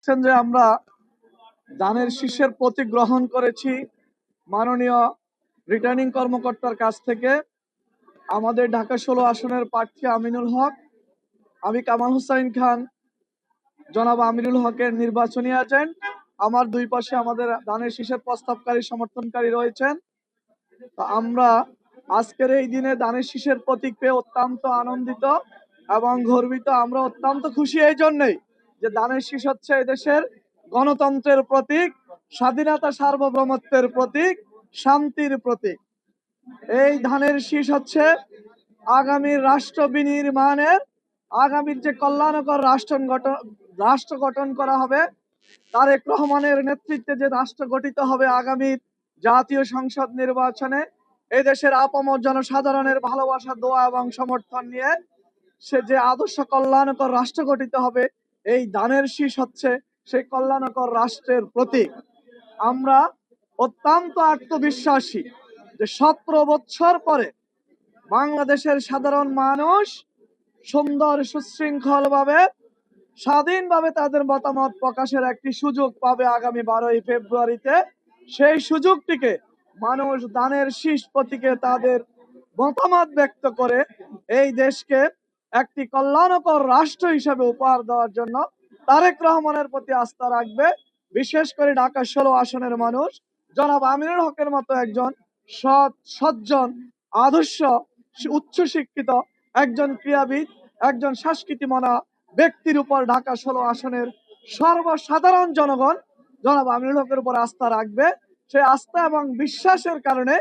দেখছেন যে আমরা দানের শীষের প্রতীক গ্রহণ করেছি মাননীয় রিটার্নিং কর্মকর্তার কাছ থেকে। আমাদের ঢাকা 16 আসনের প্রার্থী আমিনুল হক, আমি কামাল হোসাইন খান, জনাব আমিনুল হকের নির্বাচনী এজেন্ট। আমার দুই পাশে আমাদের দানের শীষের প্রস্তাবকারী সমর্থনকারী রয়েছেন। তো আমরা আজকের এই দিনে দানের শীষের প্রতীক পেয়ে অত্যন্ত আনন্দিত এবং গর্বিত। আমরা অত্যন্ত খুশি এই জন্যই যে দানের শীষ হচ্ছে এদেশের গণতন্ত্রের প্রতীক, স্বাধীনতা সার্বভৌমত্বের প্রতীক, শান্তির প্রতীক। এই ধানের শীষ হচ্ছে আগামীর রাষ্ট্র বিনির্মাণের, আগামীর যে কল্যাণকর রাষ্ট্র গঠন করা হবে, তারেক রহমানের নেতৃত্বে যে রাষ্ট্র গঠিত হবে আগামীর জাতীয় সংসদ নির্বাচনে, এই দেশের আপামর জনসাধারণের ভালোবাসা, দোয়া এবং সমর্থন নিয়ে সে যে আদর্শ কল্যাণকর রাষ্ট্র গঠিত হবে, এই দানের শীষ হচ্ছে সেই কল্যাণকর রাষ্ট্রের প্রতীক। আমরা অত্যন্ত আত্মবিশ্বাসী যে 17 বছর পরে বাংলাদেশের সাধারণ মানুষ সুন্দর সুশৃঙ্খল ভাবে স্বাধীনভাবে তাদের মতামত প্রকাশের একটি সুযোগ পাবে আগামী 12ই ফেব্রুয়ারিতে। সেই সুযোগটিকে মানুষ দানের শীষ প্রতীকে তাদের মতামত ব্যক্ত করে এই দেশকে একটি কল্যাণকর রাষ্ট্র হিসেবে উপহার দেওয়ার জন্য তারেক রহমানের প্রতি আস্থা রাখবে। বিশেষ করে ঢাকা 16 আসনের মানুষ জনাব আমিনুল হকের মতো একজন সৎ, সজ্জন, আদর্শ, উচ্চ শিক্ষিত একজন ক্রীড়াবিদ, একজন সংস্কৃতিমনা ব্যক্তির উপর ঢাকা 16 আসনের সর্বসাধারণ জনগণ জনাব আমিনুল হকের উপর আস্থা রাখবে। সেই আস্থা এবং বিশ্বাসের কারণে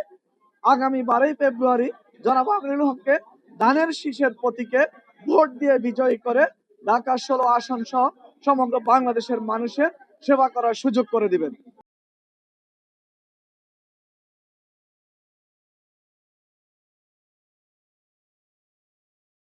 আগামী 12ই ফেব্রুয়ারি জনাব আমিনুল হককে ধানের শীষের প্রতীকে ভোট দিয়ে বিজয়ী করে ঢাকা 16 আসন সহ সমগ্র বাংলাদেশের মানুষের সেবা করার সুযোগ করে দিবেন।